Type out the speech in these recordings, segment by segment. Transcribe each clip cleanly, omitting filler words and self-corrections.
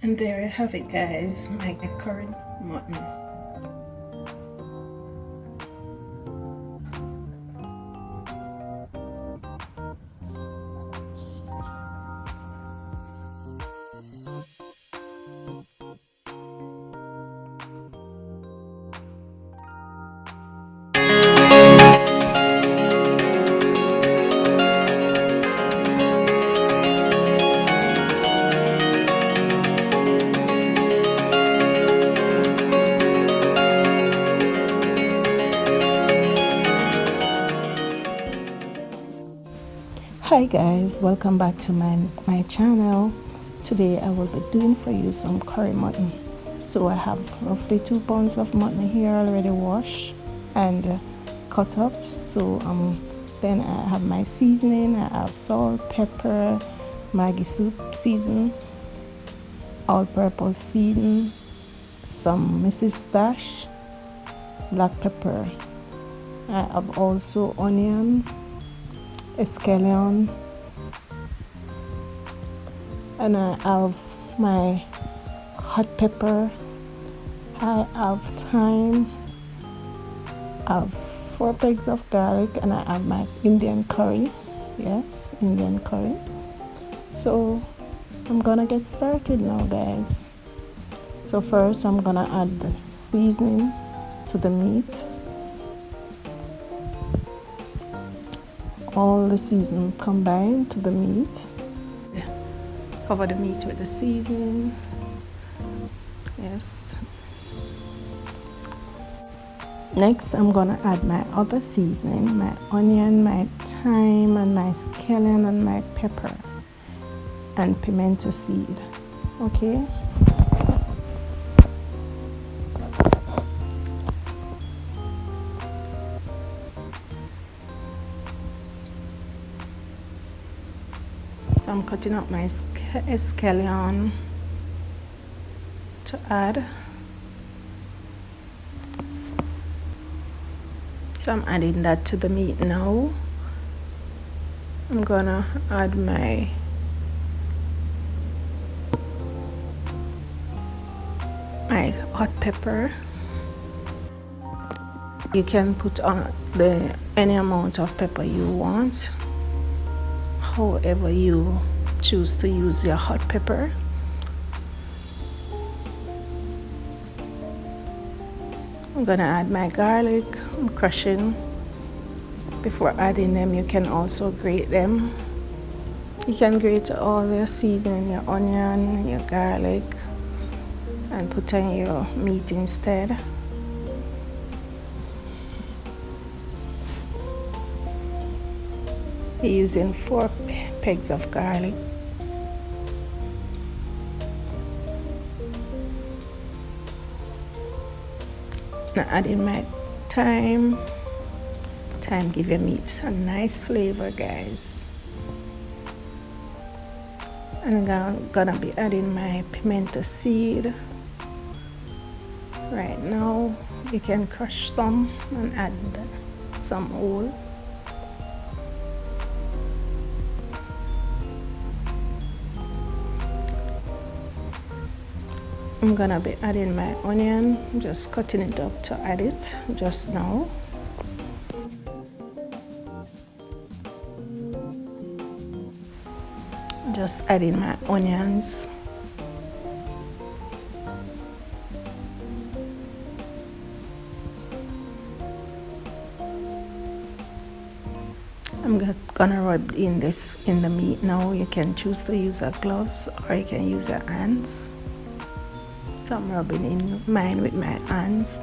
And there you have it, guys, my curried mutton. Hi guys, welcome back to my channel. Today I will be doing for you some curry mutton. So I have roughly 2 pounds of mutton here already washed and cut up. So then I have my seasoning. I have salt, pepper, Maggi soup season, all-purpose season, some Mrs. Stash, black pepper. I have also onion, scallion, and I have my hot pepper. I have thyme. I have 4 pegs of garlic, and I have my Indian curry. Yes, Indian curry. So I'm gonna get started now, guys. So first I'm gonna add the seasoning to the meat. All the seasoning combined to the meat. Cover the meat with the seasoning. Yes. Next, I'm gonna add my other seasoning, my onion, my thyme, and my scallion, and my pepper, and pimento seed. Okay. So I'm cutting up my scallion to add. So I'm adding that to the meat now. I'm gonna add my hot pepper. You can put on any amount of pepper you want, however you choose to use your hot pepper. I'm gonna add my garlic. I'm crushing. Before adding them, you can also grate them. You can grate all your seasoning, your onion, your garlic, and put on your meat instead. Using 4 pegs of garlic. Now adding my thyme. Thyme give your meat a nice flavor, guys. And I'm gonna be adding my pimento seed. Right now, you can crush some and add some whole. I'm gonna be adding my onion, just cutting it up to add it just now. Just adding my onions. I'm gonna rub in this in the meat now. You can choose to use your gloves or you can use your hands. So I'm rubbing in mine with my hands.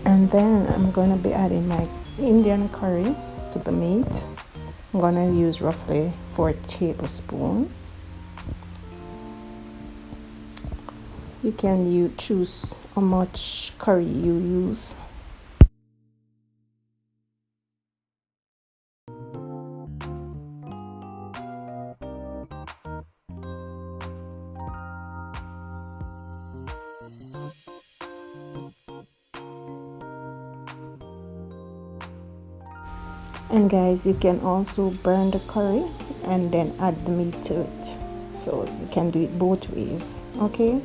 And then I'm going to be adding my Indian curry to the meat. I'm going to use roughly 4 tablespoons. You can choose how much curry you use. And guys, you can also burn the curry and then add the meat to it, so you can do it both ways. Okay,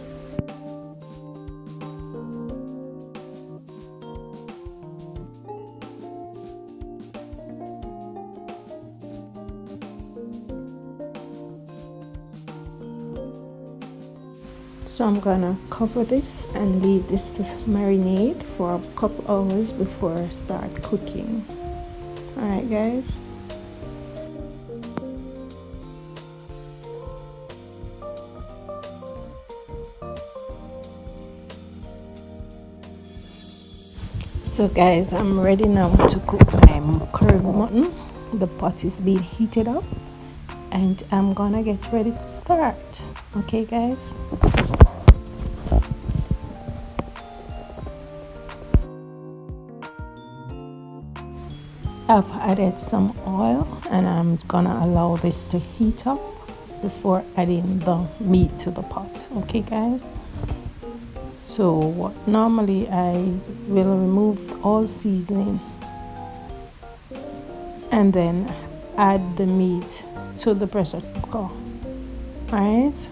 so I'm gonna cover this and leave this to marinate for a couple hours before I start cooking. All right guys. So guys, I'm ready now to cook my curried mutton. The pot is being heated up and I'm gonna get ready to start. Okay guys. I've added some oil and I'm gonna allow this to heat up before adding the meat to the pot. Okay guys. So normally I will remove all seasoning and then add the meat to the pressure cooker. Alright.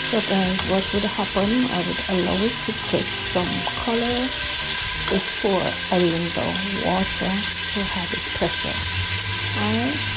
So guys, what would happen, I would allow it to take some color before adding the water to have it pressure. Alright.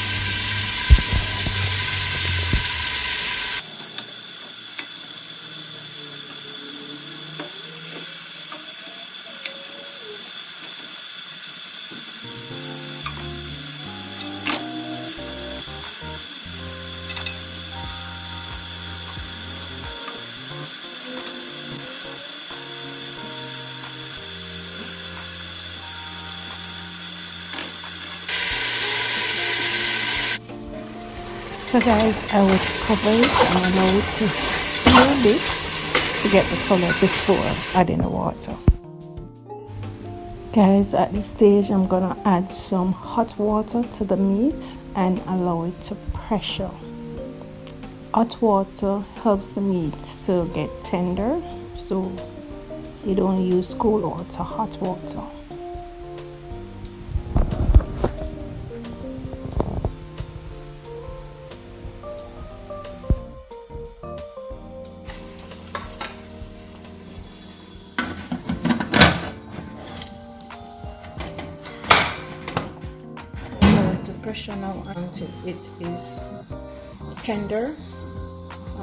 So guys, I would cover it and allow it to simmer a bit to get the color before adding the water. Guys, at this stage I'm gonna add some hot water to the meat and allow it to pressure. Hot water helps the meat to get tender, so you don't use cold water, hot water. Pressure now until it is tender.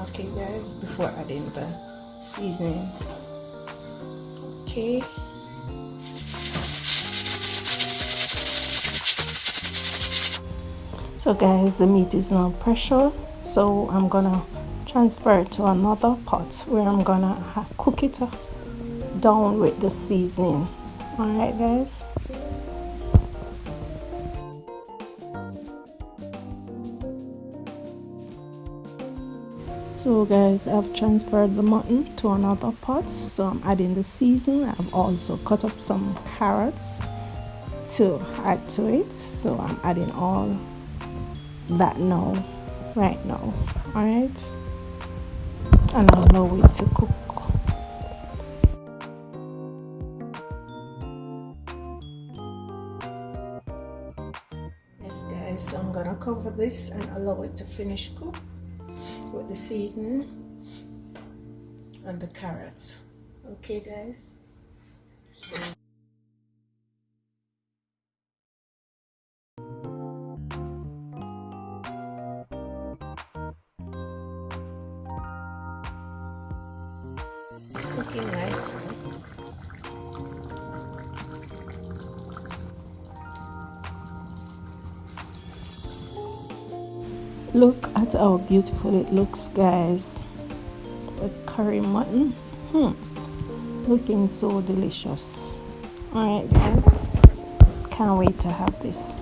Okay guys, before adding the seasoning. Okay, so guys, the meat is now pressure, so I'm gonna transfer it to another pot where I'm gonna cook it down with the seasoning. All right guys. So guys, I've transferred the mutton to another pot, so I'm adding the seasoning. I've also cut up some carrots to add to it, so I'm adding all that now, right now. All right, and I'll allow it to cook. Yes guys, so I'm gonna cover this and allow it to finish cook with the seasoning and the carrots. Okay guys, so it's cooking nicely. Look at how beautiful it looks guys. The curry mutton, looking so delicious. All right guys, can't wait to have this.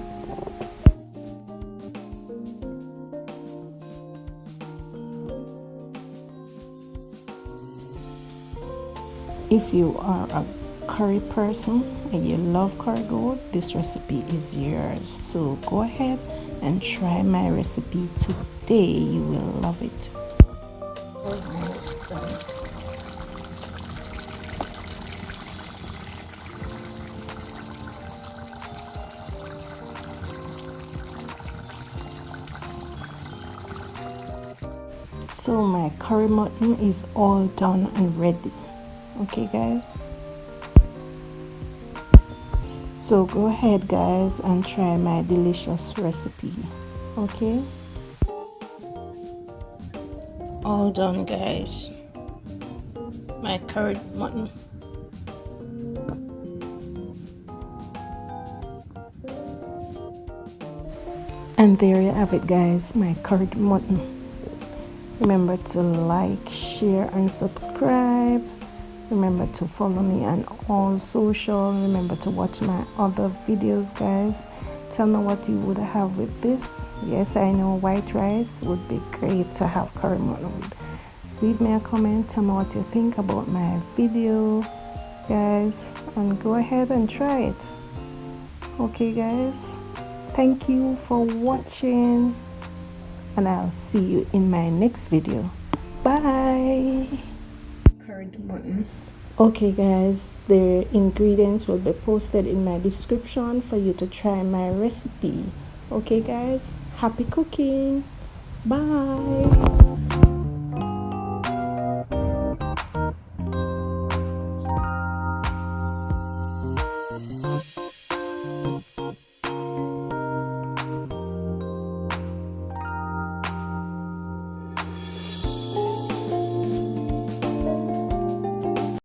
If you are a curry person and you love curry goat, this recipe is yours. So go ahead and try my recipe today. You will love it. Almost done. So my curry mutton is all done and ready. Okay guys, so go ahead guys and try my delicious recipe. Okay, all done guys, my curried mutton. And there you have it guys, my curried mutton. Remember to like, share and subscribe. Remember to follow me on all social. Remember to watch my other videos guys. Tell me what you would have with this. Yes, I know white rice would be great to have curry mutton with. Leave me a comment, tell me what you think about my video guys, and go ahead and try it. Okay guys, thank you for watching, and I'll see you in my next video. Bye. Curried mutton. Okay guys, the ingredients will be posted in my description for you to try my recipe. Okay guys, happy cooking. Bye.